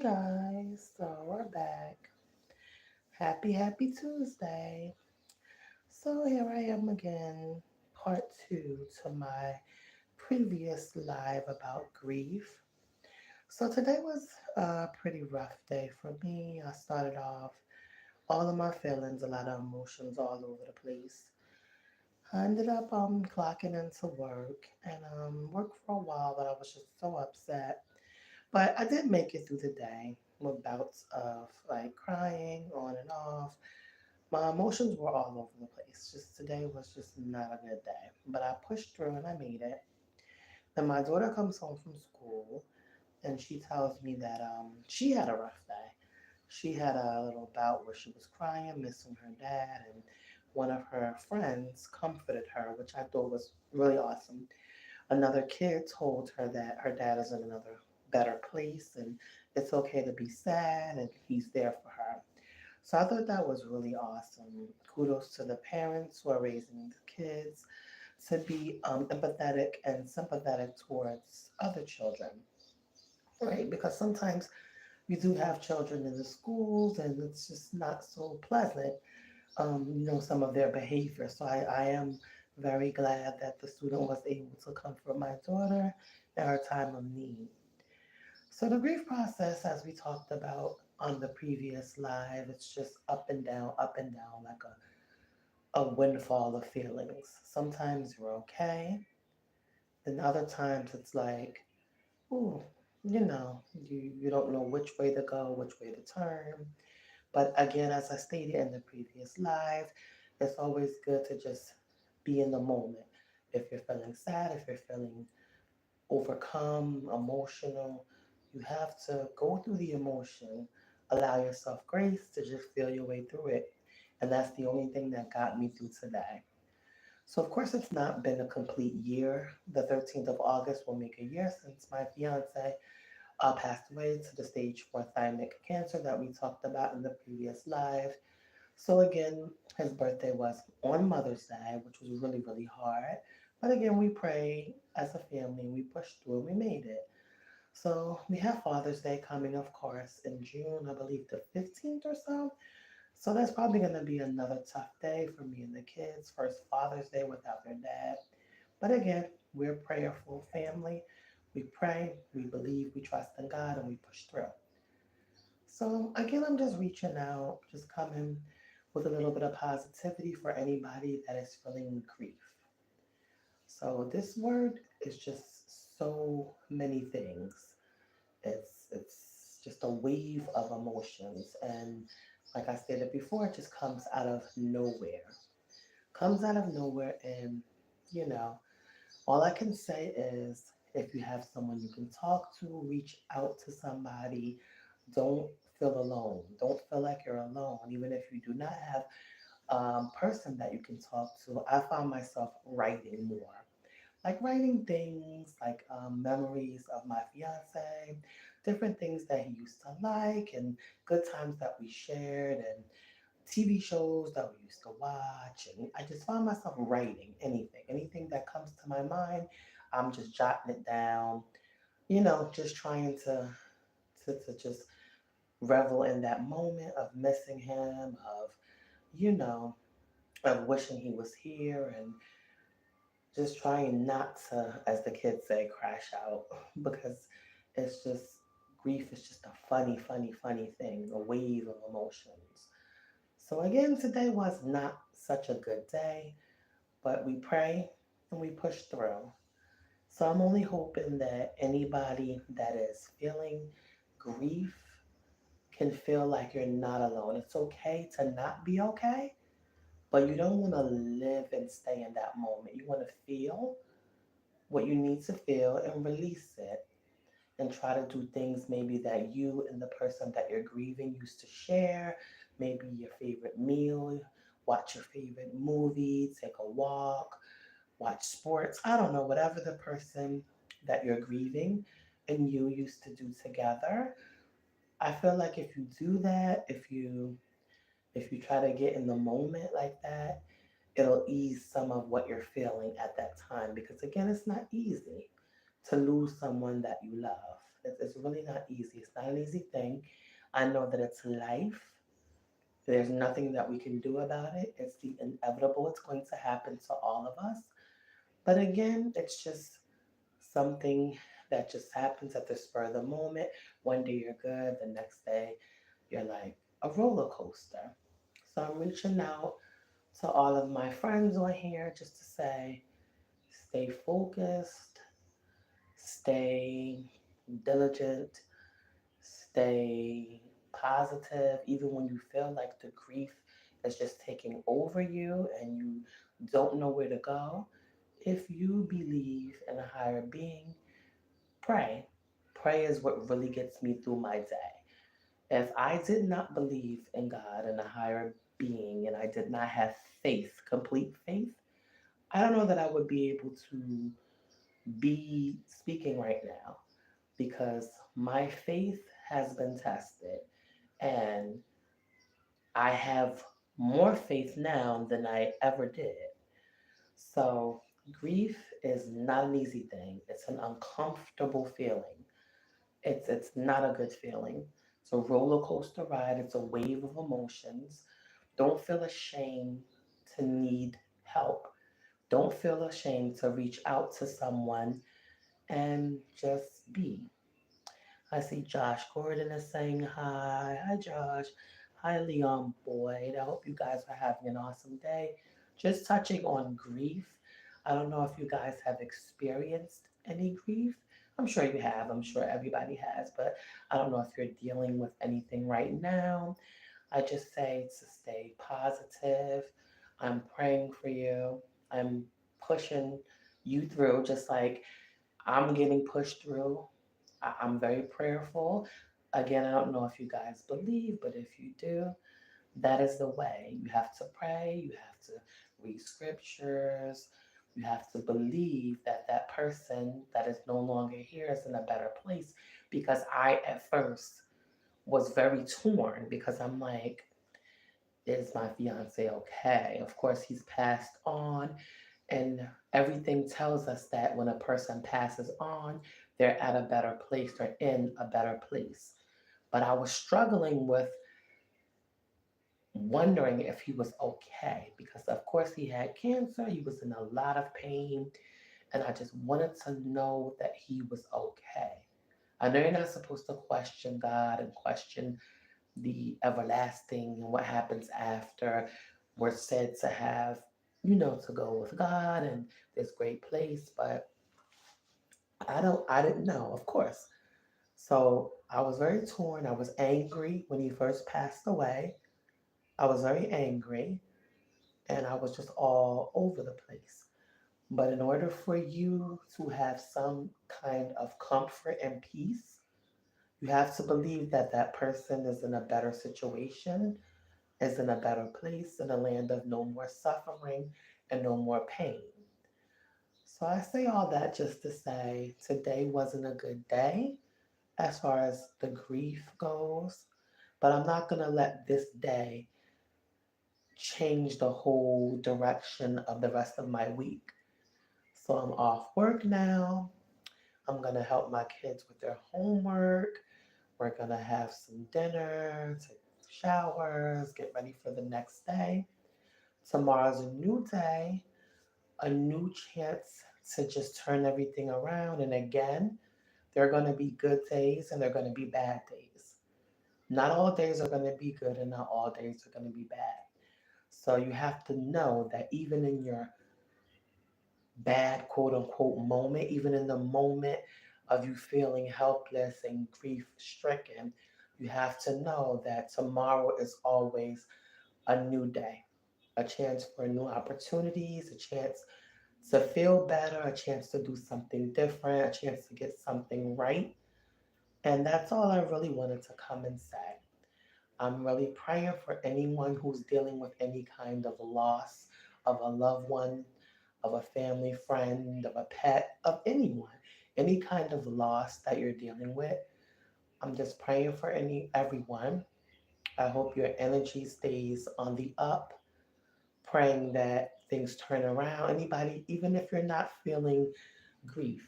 guys, so we're back. Happy Tuesday. So here I am again, part two to my previous live about grief. So today was a pretty rough day for me. I started off all of my feelings, a lot of emotions all over the place. I ended up clocking into work and worked for a while, but I was just so upset. But I did make it through the day with bouts of like crying on and off. My emotions were all over the place. Just today was just not a good day. But I pushed through and I made it. Then my daughter comes home from school and she tells me that she had a rough day. She had a little bout where she was crying, missing her dad, and one of her friends comforted her, which I thought was really awesome. Another kid told her that her dad is in another better place and it's okay to be sad and he's there for her. So I thought that was really awesome. Kudos to the parents who are raising the kids to be empathetic and sympathetic towards other children, right? Because sometimes we do have children in the schools and it's just not so pleasant, some of their behavior. So I am very glad that the student was able to comfort my daughter in her time of need. So the grief process, as we talked about on the previous live, it's just up and down, like a windfall of feelings. Sometimes you're okay, then other times it's like, ooh, you don't know which way to go, which way to turn. But again, as I stated in the previous live, it's always good to just be in the moment. If you're feeling sad, if you're feeling overcome, emotional, you have to go through the emotion, allow yourself grace to just feel your way through it. And that's the only thing that got me through today. So, of course, it's not been a complete year. The 13th of August will make a year since my fiance passed away to the stage 4 thymic cancer that we talked about in the previous live. So again, his birthday was on Mother's Day, which was really, really hard. But again, we pray as a family, we pushed through and we made it. So we have Father's Day coming, of course, in June, I believe the 15th or so. So that's probably going to be another tough day for me and the kids. First Father's Day without their dad. But again, we're a prayerful family. We pray, we believe, we trust in God, and we push through. So again, I'm just reaching out, just coming with a little bit of positivity for anybody that is feeling grief. So this word is just so many things. It's just a wave of emotions, and like I stated before, it just comes out of nowhere. Comes out of nowhere, and you know, all I can say is if you have someone you can talk to, reach out to somebody. Don't feel alone. Don't feel like you're alone, even if you do not have a person that you can talk to. I found myself writing more, like writing things like memories of my fiance, different things that he used to like, and good times that we shared, and TV shows that we used to watch. And I just found myself writing anything that comes to my mind. I'm just jotting it down, just trying to just revel in that moment of missing him, you know, of wishing he was here and just trying not to, as the kids say, crash out because it's just grief is just a funny thing, a wave of emotions. So again, today was not such a good day, but we pray and we push through. So I'm only hoping that anybody that is feeling grief can feel like you're not alone. It's okay to not be okay, but you don't want to live and stay in that moment. You want to feel what you need to feel and release it and try to do things maybe that you and the person that you're grieving used to share, maybe your favorite meal, watch your favorite movie, take a walk, watch sports. I don't know, whatever the person that you're grieving and you used to do together. I feel like if you do that, if you try to get in the moment like that, it'll ease some of what you're feeling at that time because again, it's not easy to lose someone that you love. It's really not easy. It's not an easy thing. I know that it's life. There's nothing that we can do about it. It's the inevitable. It's going to happen to all of us. But again, it's just something that just happens at the spur of the moment. One day you're good, the next day you're like a roller coaster. So I'm reaching out to all of my friends on here just to say stay focused, stay diligent, stay positive, even when you feel like the grief is just taking over you and you don't know where to go. If you believe in a higher being, pray. Pray is what really gets me through my day. If I did not believe in God and a higher being and I did not have faith, complete faith, I don't know that I would be able to be speaking right now because my faith has been tested and I have more faith now than I ever did. So, grief is not an easy thing. It's an uncomfortable feeling. It's not a good feeling. It's a roller coaster ride. It's a wave of emotions. Don't feel ashamed to need help. Don't feel ashamed to reach out to someone and just be. I see Josh Gordon is saying hi. Hi, Josh. Hi, Leon Boyd. I hope you guys are having an awesome day. Just touching on grief. I don't know if you guys have experienced any grief. I'm sure you have. I'm sure everybody has, but I don't know if you're dealing with anything right now. I just say to stay positive. I'm praying for you. I'm pushing you through just like I'm getting pushed through. I'm very prayerful. Again, I don't know if you guys believe, but if you do, that is the way. You have to pray, you have to read scriptures, you have to believe that that person that is no longer here is in a better place. Because I, at first, was very torn because I'm like, is my fiance okay? Of course, he's passed on, and everything tells us that when a person passes on, they're at a better place, they're in a better place. But I was struggling with wondering if he was okay because, of course, he had cancer, he was in a lot of pain, and I just wanted to know that he was okay. I know you're not supposed to question God and question the everlasting and what happens after. We're said to have, to go with God and this great place, but I didn't know, of course. So I was very torn. I was angry when he first passed away. I was very angry and I was just all over the place. But in order for you to have some kind of comfort and peace, you have to believe that that person is in a better situation, is in a better place, in a land of no more suffering and no more pain. So I say all that just to say today wasn't a good day as far as the grief goes, but I'm not going to let this day change the whole direction of the rest of my week. So I'm off work now. I'm going to help my kids with their homework. We're going to have some dinner, take showers, get ready for the next day. Tomorrow's a new day, a new chance to just turn everything around. And again, there are going to be good days and there are going to be bad days. Not all days are going to be good and not all days are going to be bad. So you have to know that even in your bad quote unquote moment, even in the moment of you feeling helpless and grief stricken, you have to know that tomorrow is always a new day, a chance for new opportunities, a chance to feel better, a chance to do something different, a chance to get something right. And that's all I really wanted to come and say. I'm really praying for anyone who's dealing with any kind of loss of a loved one, of a family friend, of a pet, of anyone, any kind of loss that you're dealing with. I'm just praying for everyone. I hope your energy stays on the up, praying that things turn around. Anybody, even if you're not feeling grief,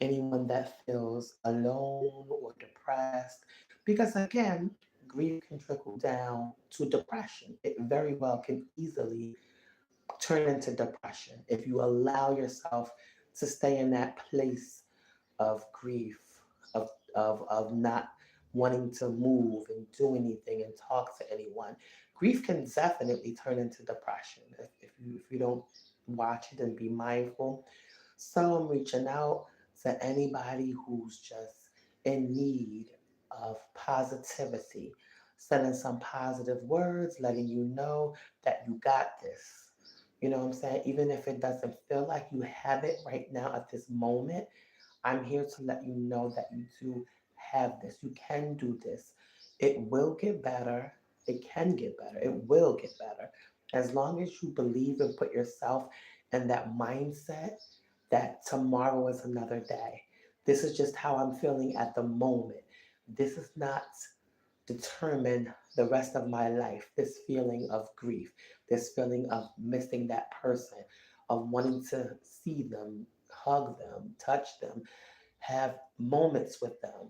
anyone that feels alone or depressed. Because again, grief can trickle down to depression. It very well can easily turn into depression if you allow yourself to stay in that place of grief, of not wanting to move and do anything and talk to anyone. Grief can definitely turn into depression if you don't watch it and be mindful. So I'm reaching out to anybody who's just in need of positivity, sending some positive words, letting you know that you got this. You know what I'm saying? Even if it doesn't feel like you have it right now at this moment, I'm here to let you know that you do have this. You can do this. It will get better. It can get better. It will get better. As long as you believe and put yourself in that mindset that tomorrow is another day. This is just how I'm feeling at the moment. This is not determine the rest of my life. This feeling of grief, this feeling of missing that person, of wanting to see them, hug them, touch them, have moments with them.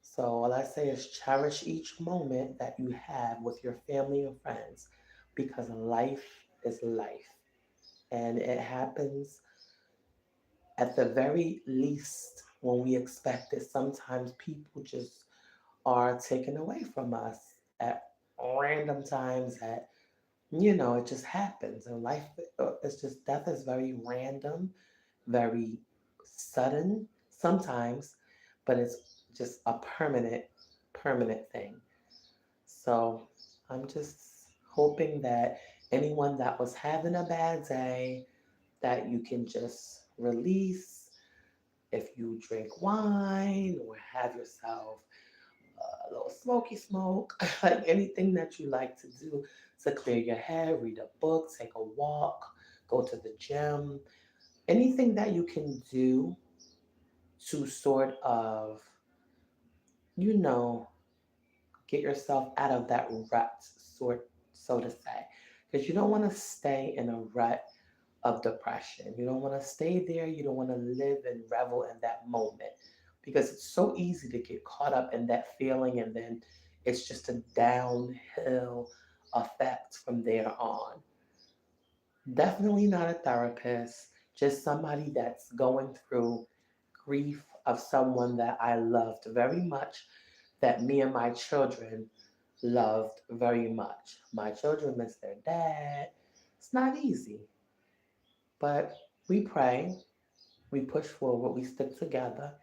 So all I say is cherish each moment that you have with your family and friends because life is life. And it happens at the very least when we expect it. Sometimes people just are taken away from us at random times that it just happens and life is just death is very random, very sudden sometimes, but it's just a permanent thing. So I'm just hoping that anyone that was having a bad day, that you can just release. If you drink wine or have yourself a little smoky smoke, like anything that you like to do to clear your head, read a book, take a walk, go to the gym, anything that you can do to sort of, you know, get yourself out of that rut, so to say. Because you don't want to stay in a rut of depression. You don't want to stay there. You don't want to live and revel in that moment because it's so easy to get caught up in that feeling and then it's just a downhill effect from there on. Definitely not a therapist, just somebody that's going through grief of someone that I loved very much, that me and my children loved very much. My children miss their dad. It's not easy, but we pray, we push forward, we stick together,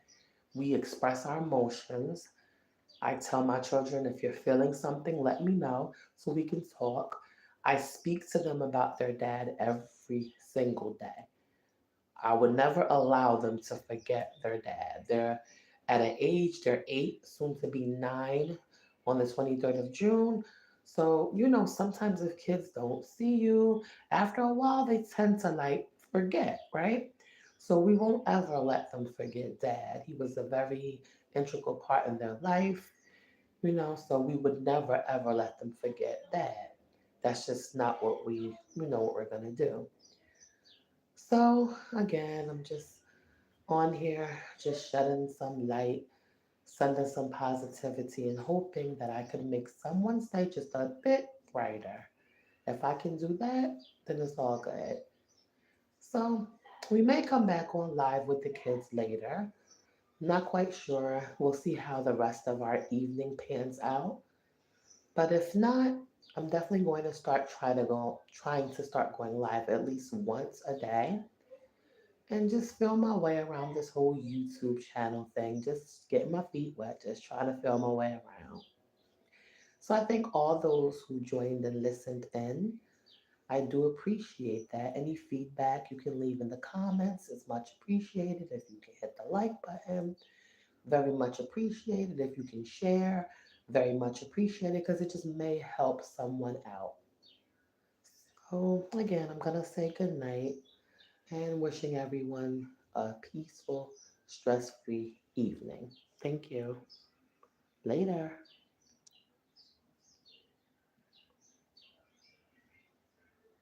we express our emotions. I tell my children, if you're feeling something, let me know so we can talk. I speak to them about their dad every single day. I would never allow them to forget their dad. They're at an age, they're 8, soon to be 9 on the 23rd of June. So, sometimes if kids don't see you, after a while they tend to like forget, right? So we won't ever let them forget dad. He was a very integral part in their life, so we would never ever let them forget dad. That's just not what what we're gonna do. So again, I'm just on here, just shedding some light, sending some positivity, and hoping that I could make someone's day just a bit brighter. If I can do that, then it's all good. So we may come back on live with the kids later. Not quite sure. We'll see how the rest of our evening pans out. But if not, I'm definitely going to trying to start going live at least once a day and just feel my way around this whole YouTube channel thing. Just getting my feet wet, just trying to feel my way around. So I thank all those who joined and listened in. I do appreciate that. Any feedback you can leave in the comments is much appreciated. If you can hit the like button, very much appreciated. If you can share, very much appreciated because it just may help someone out. So again, I'm gonna say good night and wishing everyone a peaceful, stress free evening. Thank you. Later.